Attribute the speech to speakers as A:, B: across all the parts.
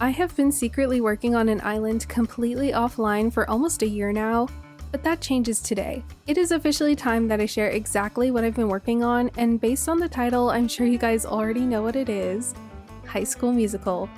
A: I have been secretly working on an island completely offline for almost a year now, but that changes today. It is officially time that I share exactly what I've been working on, and based on the title, I'm sure you guys already know what it is: High School Musical.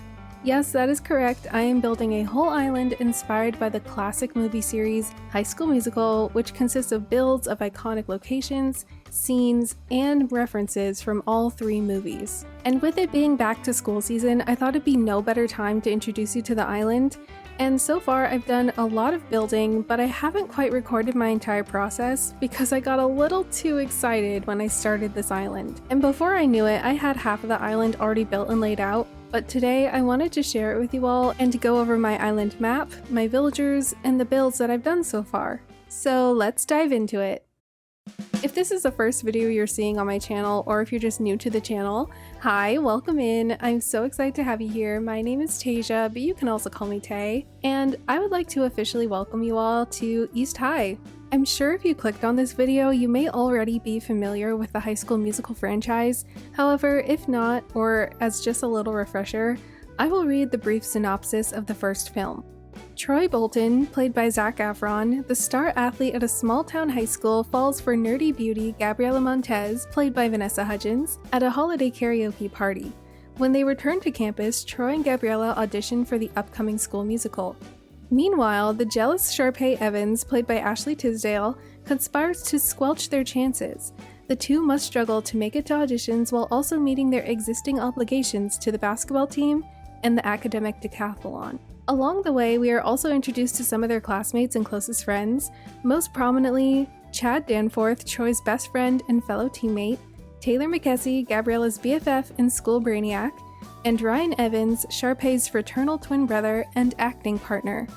A: Yes, that is correct. I am building a whole island inspired by the classic movie series High School Musical, which consists of builds of iconic locations, scenes, and references from all three movies. And with it being back to school season, I thought it'd be no better time to introduce you to the island. And so far I've done a lot of building, but I haven't quite recorded my entire process because I got a little too excited when I started this island. And before I knew it, I had half of the island already built and laid out. But today I wanted to share it with you all and to go over my island map, my villagers, and the builds that I've done so far. So let's dive into it. If this is the first video you're seeing on my channel, or if you're just new to the channel, hi, welcome in. I'm so excited to have you here. My name is Tasia, but you can also call me Tay, and I would like to officially welcome you all to East High. I'm sure if you clicked on this video, you may already be familiar with the High School Musical franchise. However, if not, or as just a little refresher, I will read the brief synopsis of the first film. Troy Bolton, played by Zac Efron, the star athlete at a small-town high school, falls for nerdy beauty Gabriela Montez, played by Vanessa Hudgens, at a holiday karaoke party. When they return to campus, Troy and Gabriela audition for the upcoming school musical. Meanwhile, the jealous Sharpay Evans, played by Ashley Tisdale, conspires to squelch their chances. The two must struggle to make it to auditions while also meeting their existing obligations to the basketball team and the academic decathlon. Along the way, we are also introduced to some of their classmates and closest friends, most prominently Chad Danforth, Troy's best friend and fellow teammate, Taylor McKessie, Gabriela's BFF and school brainiac, and Ryan Evans, Sharpay's fraternal twin brother and acting partner.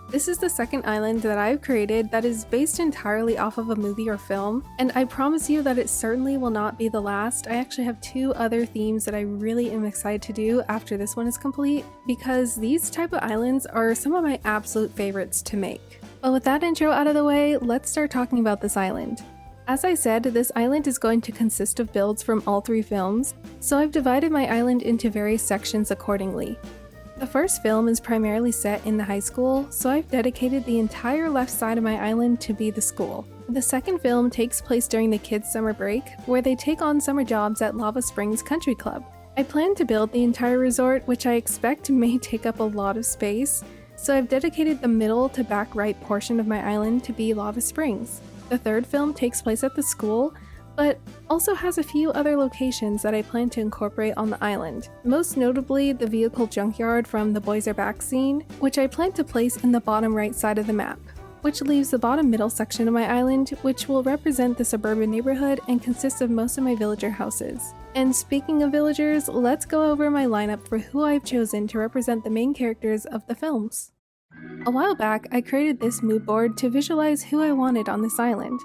A: This is the second island that I've created that is based entirely off of a movie or film, and I promise you that it certainly will not be the last. I actually have two other themes that I really am excited to do after this one is complete, because these type of islands are some of my absolute favorites to make. But with that intro out of the way, let's start talking about this island. As I said, this island is going to consist of builds from all three films, so I've divided my island into various sections accordingly. The first film is primarily set in the high school, so I've dedicated the entire left side of my island to be the school. The second film takes place during the kids' summer break, where they take on summer jobs at Lava Springs Country Club. I plan to build the entire resort, which I expect may take up a lot of space, so I've dedicated the middle to back right portion of my island to be Lava Springs. The third film takes place at the school, but also has a few other locations that I plan to incorporate on the island. Most notably, the vehicle junkyard from the Boys Are Back scene, which I plan to place in the bottom right side of the map, which leaves the bottom middle section of my island, which will represent the suburban neighborhood and consists of most of my villager houses. And speaking of villagers, let's go over my lineup for who I've chosen to represent the main characters of the films. A while back, I created this mood board to visualize who I wanted on this island.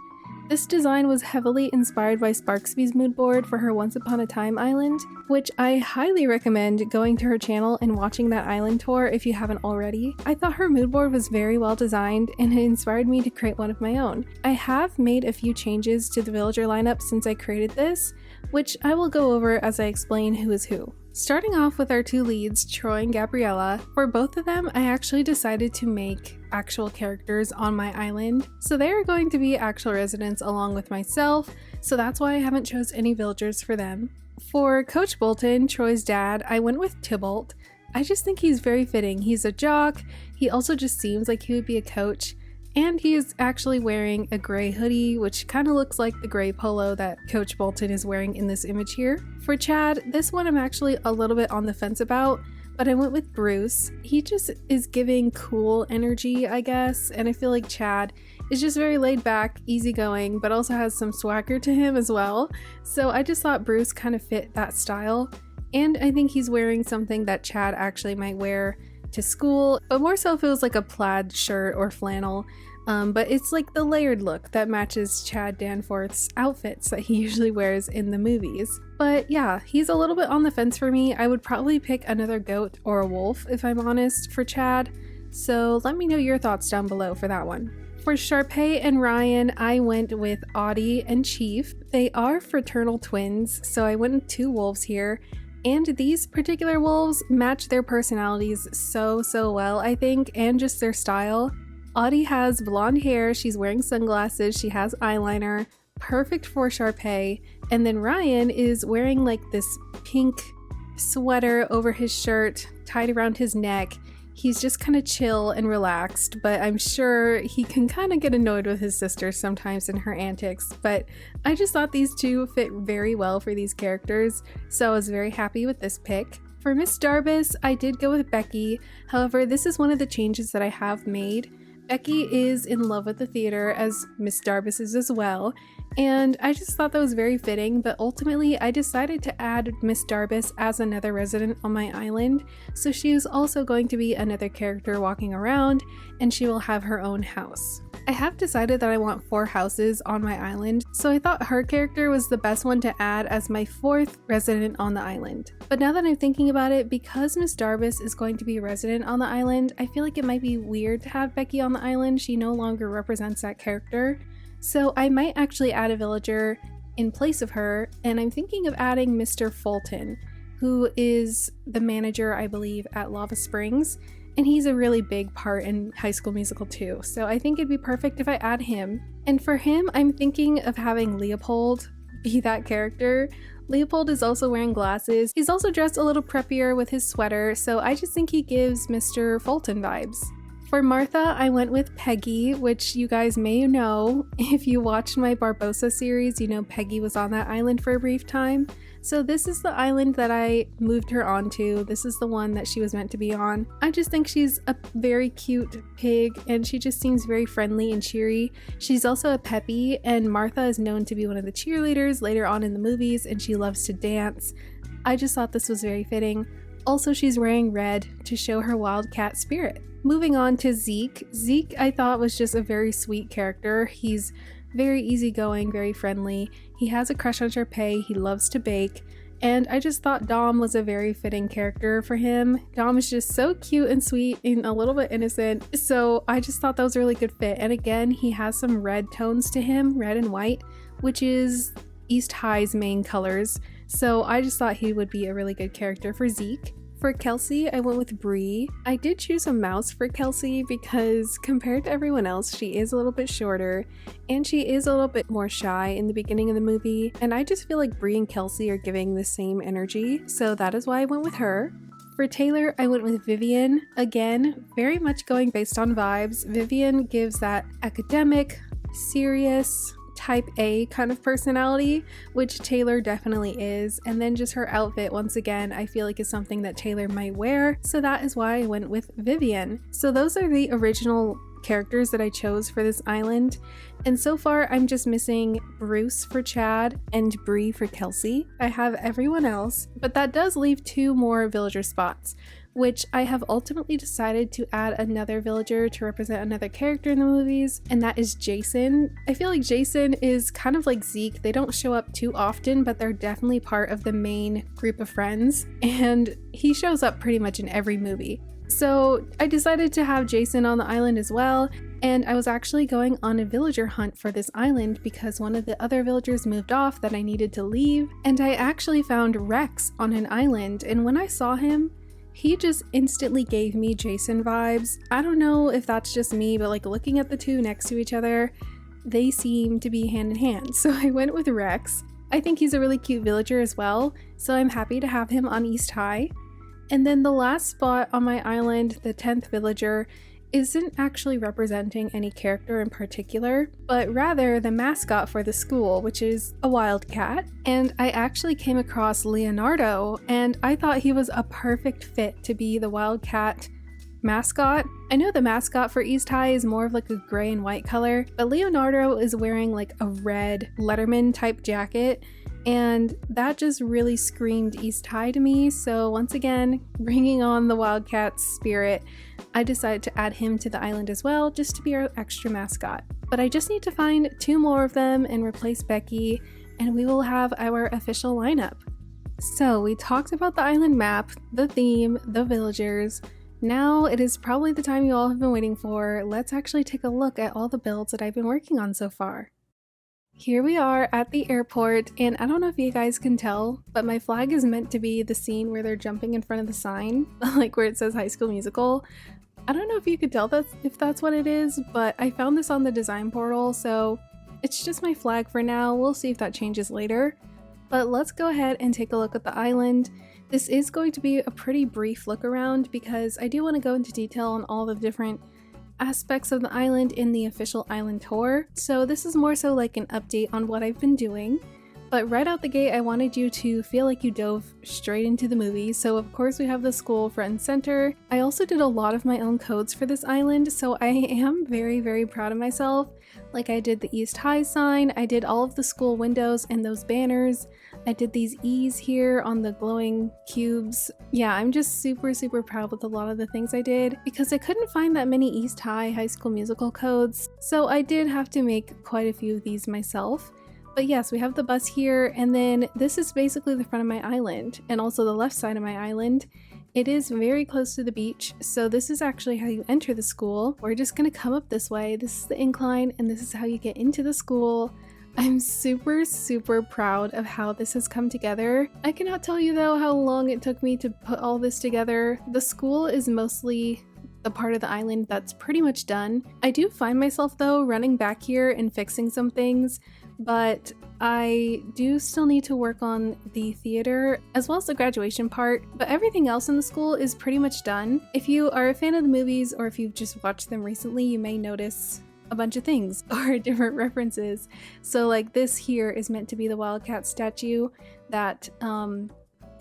A: This design was heavily inspired by Sparksby's mood board for her Once Upon a Time island, which I highly recommend going to her channel and watching that island tour if you haven't already. I thought her mood board was very well designed and it inspired me to create one of my own. I have made a few changes to the villager lineup since I created this, which I will go over as I explain who is who. Starting off with our two leads, Troy and Gabriela, for both of them I actually decided to make actual characters on my island, so they are going to be actual residents along with myself, so that's why I haven't chose any villagers for them. For Coach Bolton, Troy's dad, I went with Tybalt. I just think he's very fitting. He's a jock, he also just seems like he would be a coach, and he is actually wearing a gray hoodie, which kind of looks like the gray polo that Coach Bolton is wearing in this image here. For Chad, this one I'm actually a little bit on the fence about, but I went with Bruce. He just is giving cool energy, I guess, and I feel like Chad is just very laid back, easygoing, but also has some swagger to him as well. So I just thought Bruce kind of fit that style, and I think he's wearing something that Chad actually might wear to school, but more so feels like a plaid shirt or flannel. But it's like the layered look that matches Chad Danforth's outfits that he usually wears in the movies. But yeah, he's a little bit on the fence for me. I would probably pick another goat or a wolf if I'm honest for Chad, so let me know your thoughts down below for that one. For Sharpay and Ryan, I went with Audie and Chief. They are fraternal twins, so I went with two wolves here. And these particular wolves match their personalities so well, I think, and just their style. Audie has blonde hair, she's wearing sunglasses, she has eyeliner, perfect for Sharpay, and then Ryan is wearing like this pink sweater over his shirt tied around his neck. He's just kind of chill and relaxed, but I'm sure he can kind of get annoyed with his sister sometimes in her antics. But I just thought these two fit very well for these characters, so I was very happy with this pick. For Miss Darbus, I did go with Becky. However, this is one of the changes that I have made. Becky is in love with the theater, as Miss Darbus is as well, and I just thought that was very fitting, but ultimately I decided to add Miss Darbus as another resident on my island, so she is also going to be another character walking around, and she will have her own house. I have decided that I want 4 houses on my island, so I thought her character was the best one to add as my 4th resident on the island. But now that I'm thinking about it, because Miss Darbus is going to be a resident on the island, I feel like it might be weird to have Becky on the island. She no longer represents that character. So I might actually add a villager in place of her, and I'm thinking of adding Mr. Fulton, who is the manager, I believe, at Lava Springs. And he's a really big part in High School Musical too, so I think it'd be perfect if I add him. And for him, I'm thinking of having Leopold be that character. Leopold is also wearing glasses. He's also dressed a little preppier with his sweater, so I just think he gives Mr. Fulton vibes. For Martha, I went with Peggy, which you guys may know. If you watched my Barbosa series, you know Peggy was on that island for a brief time. So this is the island that I moved her onto. This is the one that she was meant to be on. I just think she's a very cute pig, and she just seems very friendly and cheery. She's also a peppy, and Martha is known to be one of the cheerleaders later on in the movies, and she loves to dance. I just thought this was very fitting. Also, she's wearing red to show her wildcat spirit. Moving on to Zeke. Zeke, I thought, was just a very sweet character. He's very easygoing, very friendly. He has a crush on Sharpay, he loves to bake, and I just thought Dom was a very fitting character for him. Dom is just so cute and sweet and a little bit innocent, so I just thought that was a really good fit. And again, he has some red tones to him, red and white, which is East High's main colors, so I just thought he would be a really good character for Zeke. For Kelsey, I went with Bree. I did choose a mouse for Kelsey because compared to everyone else, she is a little bit shorter and she is a little bit more shy in the beginning of the movie, and I just feel like Bree and Kelsey are giving the same energy, so that is why I went with her. For Taylor, I went with Vivian. Again, very much going based on vibes. Vivian gives that academic, serious, type A kind of personality, which Taylor definitely is, and then just her outfit, once again, I feel like is something that Taylor might wear, so that is why I went with Vivian. So those are the original characters that I chose for this island, and so far I'm just missing Bruce for Chad and Bree for Kelsey. I have everyone else, but that does leave 2 more villager spots, which I have ultimately decided to add another villager to represent another character in the movies, and that is Jason. I feel like Jason is kind of like Zeke. They don't show up too often, but they're definitely part of the main group of friends, and he shows up pretty much in every movie. So I decided to have Jason on the island as well, and I was actually going on a villager hunt for this island because one of the other villagers moved off that I needed to leave, and I actually found Rex on an island, and when I saw him, he just instantly gave me Jason vibes. I don't know if that's just me, but like looking at the 2 next to each other, they seem to be hand in hand. So I went with Rex. I think he's a really cute villager as well, so I'm happy to have him on East High. And then the last spot on my island, the 10th villager, isn't actually representing any character in particular, but rather the mascot for the school, which is a wildcat. And I actually came across Leonardo, and I thought he was a perfect fit to be the wildcat mascot. I know the mascot for East High is more of like a gray and white color, but Leonardo is wearing like a red Letterman type jacket, and that just really screamed East High to me. So once again, bringing on the wildcat spirit, I decided to add him to the island as well, just to be our extra mascot. But I just need to find 2 more of them and replace Becky, and we will have our official lineup. So we talked about the island map, the theme, the villagers. Now it is probably the time you all have been waiting for. Let's actually take a look at all the builds that I've been working on so far. Here we are at the airport, and I don't know if you guys can tell, but my flag is meant to be the scene where they're jumping in front of the sign, like where it says High School Musical. I don't know if you could tell if that's what it is, but I found this on the design portal, so it's just my flag for now. We'll see if that changes later. But let's go ahead and take a look at the island. This is going to be a pretty brief look around because I do want to go into detail on all the different aspects of the island in the official island tour, so this is more so like an update on what I've been doing. But right out the gate, I wanted you to feel like you dove straight into the movie, so of course we have the school front and center. I also did a lot of my own codes for this island, so I am very proud of myself. Like, I did the East High sign, I did all of the school windows and those banners, I did these E's here on the glowing cubes. Yeah, I'm just super proud with a lot of the things I did because I couldn't find that many East High School Musical codes, so I did have to make quite a few of these myself. But yes, we have the bus here, and then this is basically the front of my island, and also the left side of my island. It is very close to the beach, so this is actually how you enter the school. We're just gonna come up this way. This is the incline, and this is how you get into the school. I'm super proud of how this has come together. I cannot tell you though how long it took me to put all this together. The school is mostly the part of the island that's pretty much done. I do find myself though running back here and fixing some things, but I do still need to work on the theater as well as the graduation part, but everything else in the school is pretty much done. If you are a fan of the movies or if you've just watched them recently, you may notice a bunch of things or different references. So like this here is meant to be the Wildcat statue that kind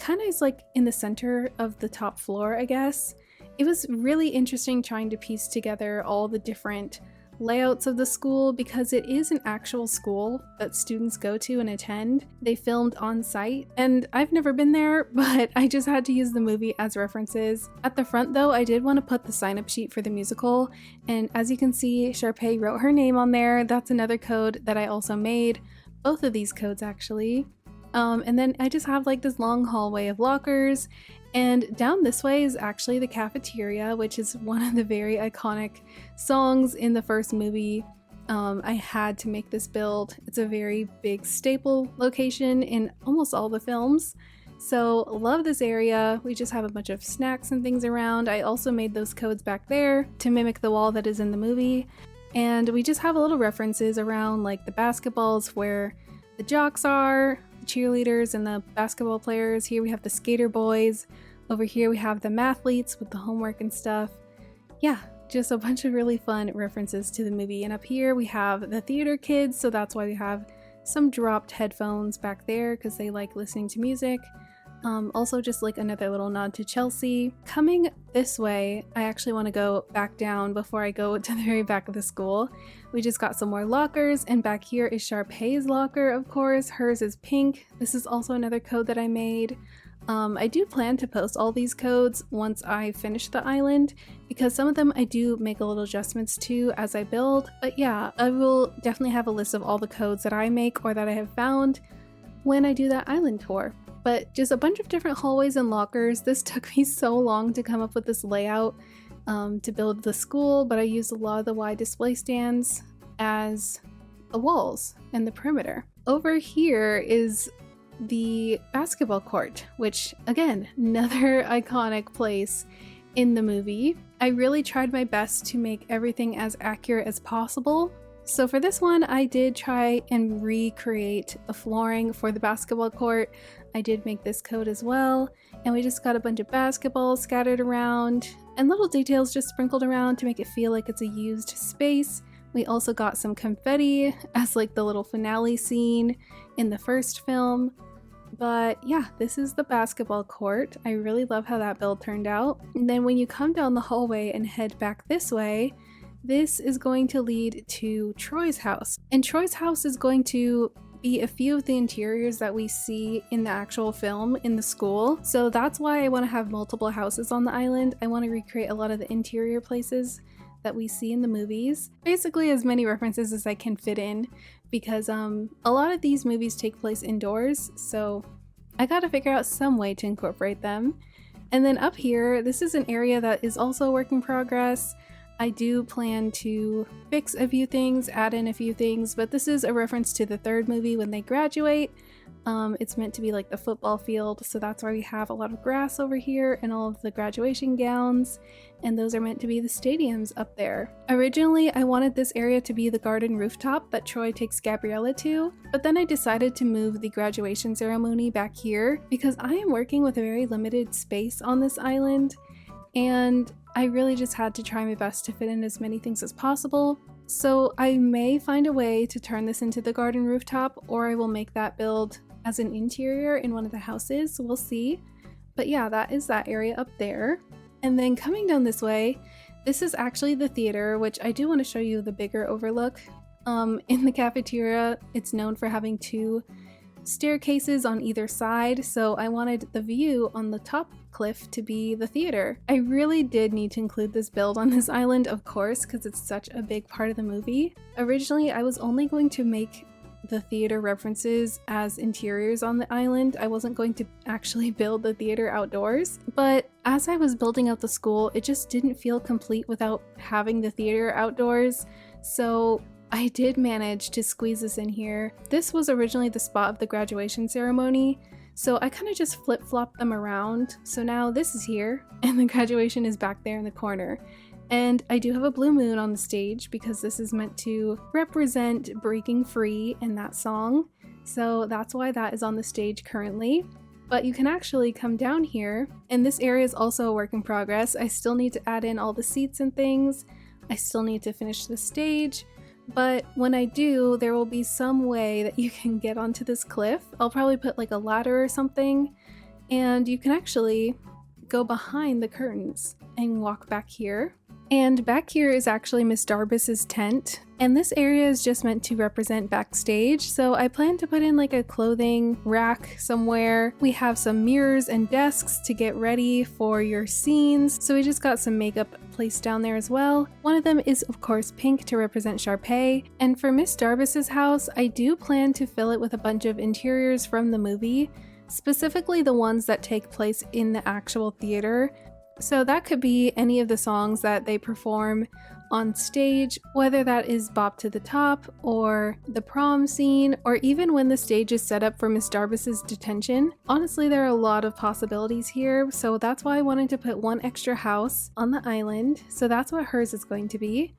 A: of is like in the center of the top floor, I guess. It was really interesting trying to piece together all the different layouts of the school because it is an actual school that students go to and attend. They filmed on site, and I've never been there, but I just had to use the movie as references. At the front though, I did want to put the sign-up sheet for the musical, and as you can see, Sharpay wrote her name on there. That's another code that I also made. Both of these codes actually. And then I just have like this long hallway of lockers, and down this way is actually the cafeteria, which is one of the very iconic songs in the first movie. I had to make this build. It's a very big staple location in almost all the films. So love this area. We just have a bunch of snacks and things around. I also made those codes back there to mimic the wall that is in the movie. And we just have a little references around like the basketballs where the jocks are, cheerleaders and the basketball players. Here we have the skater boys. Over here we have the mathletes with the homework and stuff. Yeah, just a bunch of really fun references to the movie. And up here we have the theater kids, so that's why we have some dropped headphones back there because they like listening to music. Also just like another little nod to Chelsea. Coming this way, I actually want to go back down before I go to the very back of the school. We just got some more lockers, and back here is Sharpay's locker, of course. Hers is pink. This is also another code that I made. I do plan to post all these codes once I finish the island, because some of them I do make a little adjustments to as I build. But yeah, I will definitely have a list of all the codes that I make or that I have found when I do that island tour. But just a bunch of different hallways and lockers. This took me so long to come up with this layout to build the school, but I used a lot of the wide display stands as the walls and the perimeter. Over here is the basketball court, which again, another iconic place in the movie. I really tried my best to make everything as accurate as possible. So for this one, I did try and recreate the flooring for the basketball court. I did make this code as well, and we just got a bunch of basketballs scattered around and little details just sprinkled around to make it feel like it's a used space. We also got some confetti as like the little finale scene in the first film. But yeah, this is the basketball court. I really love how that build turned out. And then when you come down the hallway and head back this way, this is going to lead to Troy's house. And Troy's house is going to be a few of the interiors that we see in the actual film in the school. So that's why I want to have multiple houses on the island. I want to recreate a lot of the interior places that we see in the movies. Basically as many references as I can fit in, because a lot of these movies take place indoors, so I gotta figure out some way to incorporate them. And then up here, this is an area that is also a work in progress. I do plan to fix a few things, add in a few things, but this is a reference to the third movie when they graduate. It's meant to be like the football field, so that's why we have a lot of grass over here and all of the graduation gowns, and those are meant to be the stadiums up there. Originally, I wanted this area to be the garden rooftop that Troy takes Gabriella to, but then I decided to move the graduation ceremony back here because I am working with a very limited space on this island, and I really just had to try my best to fit in as many things as possible. So I may find a way to turn this into the garden rooftop, or I will make that build as an interior in one of the houses, so we'll see. But yeah, that is that area up there. And then coming down this way, this is actually the theater, which I do want to show you the bigger overlook. In the cafeteria, it's known for having 2 staircases on either side, so I wanted the view on the top cliff to be the theater. I really did need to include this build on this island, of course, because it's such a big part of the movie. Originally, I was only going to make the theater references as interiors on the island. I wasn't going to actually build the theater outdoors, but as I was building out the school, it just didn't feel complete without having the theater outdoors, so I did manage to squeeze this in here. This was originally the spot of the graduation ceremony, so I kind of just flip-flopped them around. So now this is here, and the graduation is back there in the corner. And I do have a blue moon on the stage because this is meant to represent breaking free in that song. So that's why that is on the stage currently. But you can actually come down here, and this area is also a work in progress. I still need to add in all the seats and things. I still need to finish the stage. But when I do, there will be some way that you can get onto this cliff. I'll probably put like a ladder or something, and you can actually go behind the curtains and walk back here. And back here is actually Miss Darbus's tent, and this area is just meant to represent backstage, so I plan to put in like a clothing rack somewhere. We have some mirrors and desks to get ready for your scenes, so we just got some makeup placed down there as well. One of them is of course pink to represent Sharpay, and for Miss Darbus's house, I do plan to fill it with a bunch of interiors from the movie, specifically the ones that take place in the actual theater. So that could be any of the songs that they perform on stage, whether that is Bop to the Top or the prom scene, or even when the stage is set up for Miss Darbus's detention. Honestly, there are a lot of possibilities here, so that's why I wanted to put one extra house on the island, so that's what hers is going to be.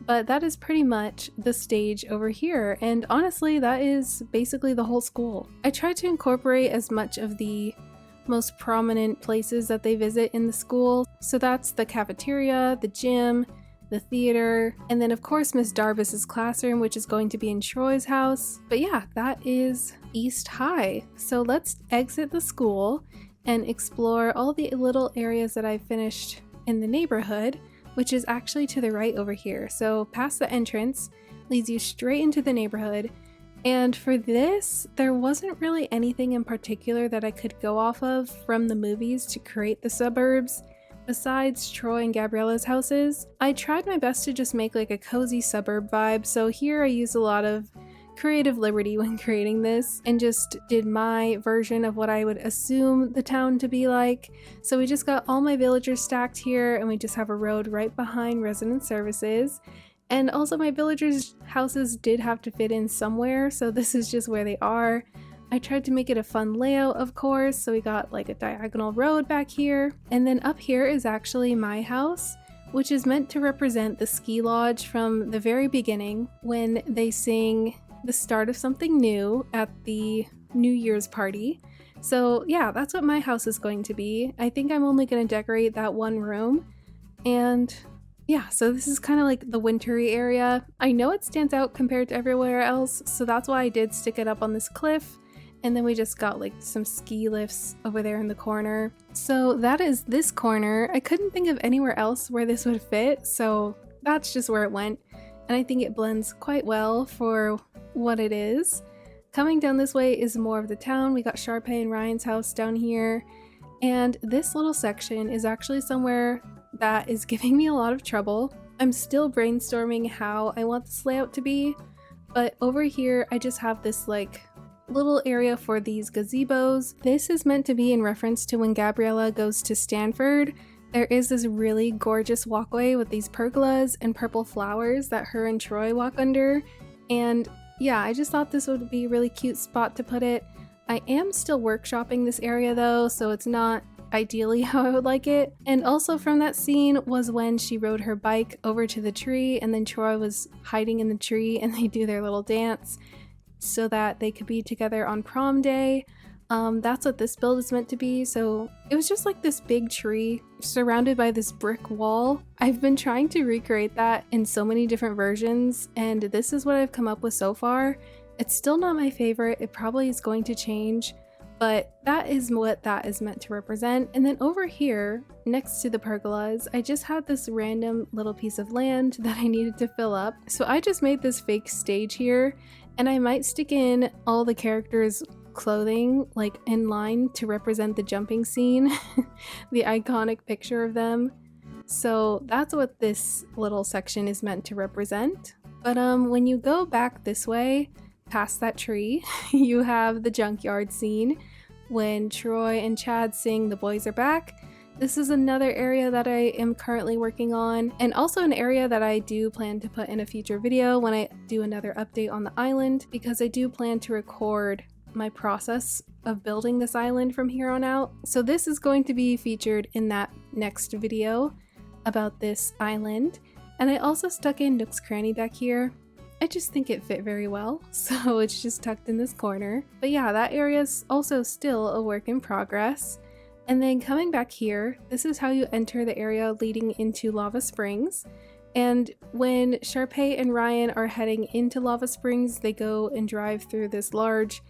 A: But that is pretty much the stage over here, and honestly, that is basically the whole school. I tried to incorporate as much of the most prominent places that they visit in the school. So that's the cafeteria, the gym, the theater, and then of course Miss Darbus's classroom, which is going to be in Troy's house. But yeah, that is East High. So let's exit the school and explore all the little areas that I finished in the neighborhood, which is actually to the right over here. So past the entrance leads you straight into the neighborhood. And for this, there wasn't really anything in particular that I could go off of from the movies to create the suburbs, besides Troy and Gabriella's houses. I tried my best to just make like a cozy suburb vibe, so here I used a lot of creative liberty when creating this and just did my version of what I would assume the town to be like. So we just got all my villagers stacked here, and we just have a road right behind resident services. And also my villagers' houses did have to fit in somewhere, so this is just where they are. I tried to make it a fun layout, of course, so we got like a diagonal road back here. And then up here is actually my house, which is meant to represent the ski lodge from the very beginning when they sing the start of something new at the New Year's party. So yeah, that's what my house is going to be. I think I'm only going to decorate that one room, and yeah, so this is kind of like the wintry area. I know it stands out compared to everywhere else, so that's why I did stick it up on this cliff. And then we just got like some ski lifts over there in the corner. So that is this corner. I couldn't think of anywhere else where this would fit, so that's just where it went. And I think it blends quite well for what it is. Coming down this way is more of the town. We got Sharpay and Ryan's house down here. And this little section is actually somewhere that is giving me a lot of trouble. I'm still brainstorming how I want this layout to be, but over here I just have this like little area for these gazebos. This is meant to be in reference to when Gabriella goes to Stanford There is this really gorgeous walkway with these pergolas and purple flowers that her and Troy walk under, and yeah, I just thought this would be a really cute spot to put it. I am still workshopping this area though, so it's not ideally how I would like it. And also from that scene was when she rode her bike over to the tree and then Troy was hiding in the tree and they do their little dance so that they could be together on prom day. That's what this build is meant to be. So it was just like this big tree surrounded by this brick wall. I've been trying to recreate that in so many different versions, and this is what I've come up with so far. It's still not my favorite. It probably is going to change, but that is what that is meant to represent. And then over here, next to the pergolas, I just had this random little piece of land that I needed to fill up. So I just made this fake stage here, and I might stick in all the characters' clothing like in line to represent the jumping scene, the iconic picture of them. So that's what this little section is meant to represent. But when you go back this way, past that tree, you have the junkyard scene when Troy and Chad sing "The Boys Are Back." This is another area that I am currently working on, and also an area that I do plan to put in a future video when I do another update on the island, because I do plan to record my process of building this island from here on out. So this is going to be featured in that next video about this island. And I also stuck in Nook's Cranny back here. I just think it fit very well, so it's just tucked in this corner. But yeah, that area is also still a work in progress. And then coming back here, this is how you enter the area leading into Lava Springs. And when Sharpay and Ryan are heading into Lava Springs, they go and drive through this large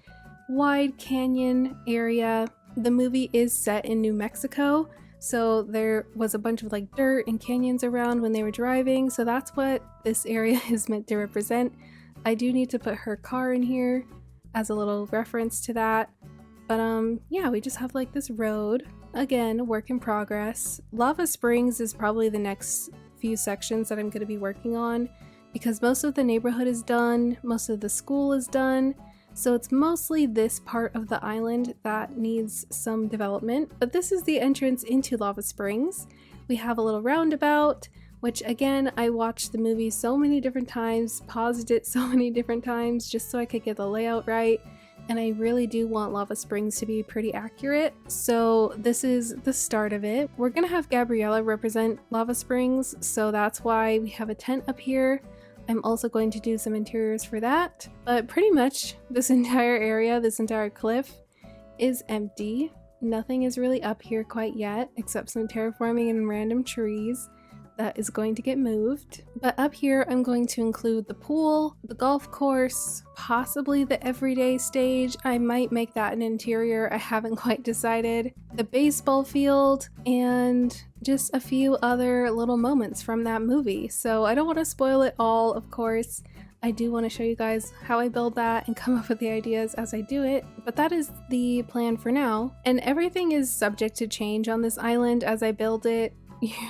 A: wide canyon area. The movie is set in New Mexico, so there was a bunch of like dirt and canyons around when they were driving, so that's what this area is meant to represent. I do need to put her car in here as a little reference to that. But yeah, we just have like this road, again, work in progress. Lava Springs is probably the next few sections that I'm going to be working on, because most of the neighborhood is done, most of the school is done. So it's mostly this part of the island that needs some development, but this is the entrance into Lava Springs. We have a little roundabout, which again, I watched the movie so many different times, paused it so many different times just so I could get the layout right, and I really do want Lava Springs to be pretty accurate. So this is the start of it. We're gonna have Gabriella represent Lava Springs, so that's why we have a tent up here. I'm also going to do some interiors for that, but pretty much this entire area, this entire cliff is empty. Nothing is really up here quite yet, except some terraforming and random trees that is going to get moved. But up here, I'm going to include the pool, the golf course, possibly the everyday stage. I might make that an interior, I haven't quite decided. The baseball field, and just a few other little moments from that movie. So I don't want to spoil it all, of course. I do want to show you guys how I build that and come up with the ideas as I do it, but that is the plan for now. And everything is subject to change on this island as I build it.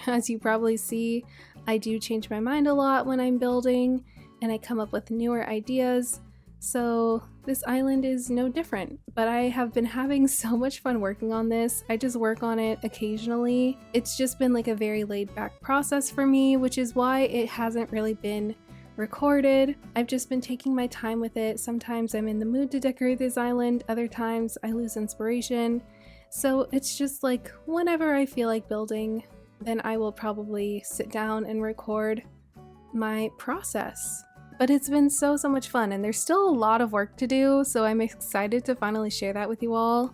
A: As you probably see, I do change my mind a lot when I'm building, and I come up with newer ideas. So this island is no different, but I have been having so much fun working on this. I just work on it occasionally. It's just been like a very laid back process for me, which is why it hasn't really been recorded. I've just been taking my time with it. Sometimes I'm in the mood to decorate this island, other times I lose inspiration. So it's just like whenever I feel like building, then I will probably sit down and record my process. But it's been so much fun, and there's still a lot of work to do, so I'm excited to finally share that with you all.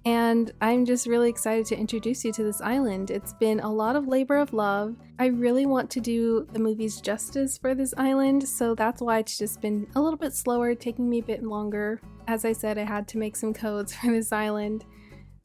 A: And I'm just really excited to introduce you to this island. It's been a lot of labor of love. I really want to do the movie's justice for this island, so that's why it's just been a little bit slower, taking me a bit longer. As I said, I had to make some codes for this island.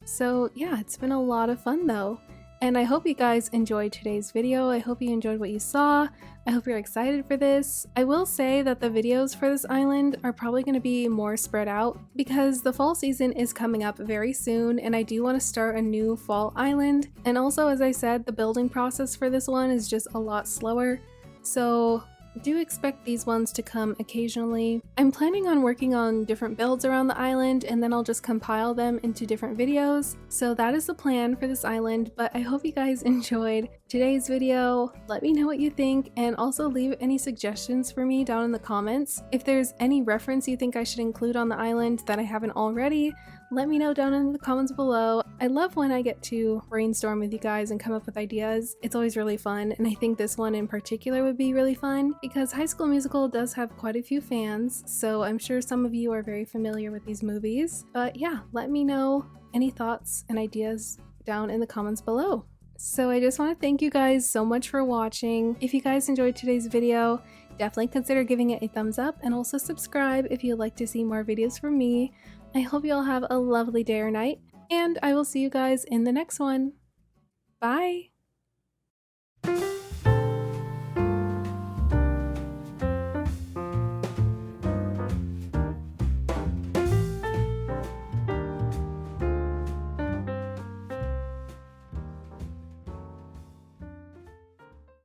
A: So yeah, it's been a lot of fun though. And I hope you guys enjoyed today's video. I hope you enjoyed what you saw. I hope you're excited for this. I will say that the videos for this island are probably going to be more spread out because the fall season is coming up very soon, and I do want to start a new fall island. And also, as I said, the building process for this one is just a lot slower. So do expect these ones to come occasionally. I'm planning on working on different builds around the island, and then I'll just compile them into different videos. So that is the plan for this island, but I hope you guys enjoyed today's video. Let me know what you think, and also leave any suggestions for me down in the comments. If there's any reference you think I should include on the island that I haven't already, let me know down in the comments below. I love when I get to brainstorm with you guys and come up with ideas. It's always really fun, and I think this one in particular would be really fun because High School Musical does have quite a few fans, so I'm sure some of you are very familiar with these movies. But yeah, let me know any thoughts and ideas down in the comments below. So I just want to thank you guys so much for watching. If you guys enjoyed today's video, definitely consider giving it a thumbs up, and also subscribe if you'd like to see more videos from me. I hope you all have a lovely day or night, and I will see you guys in the next one. Bye!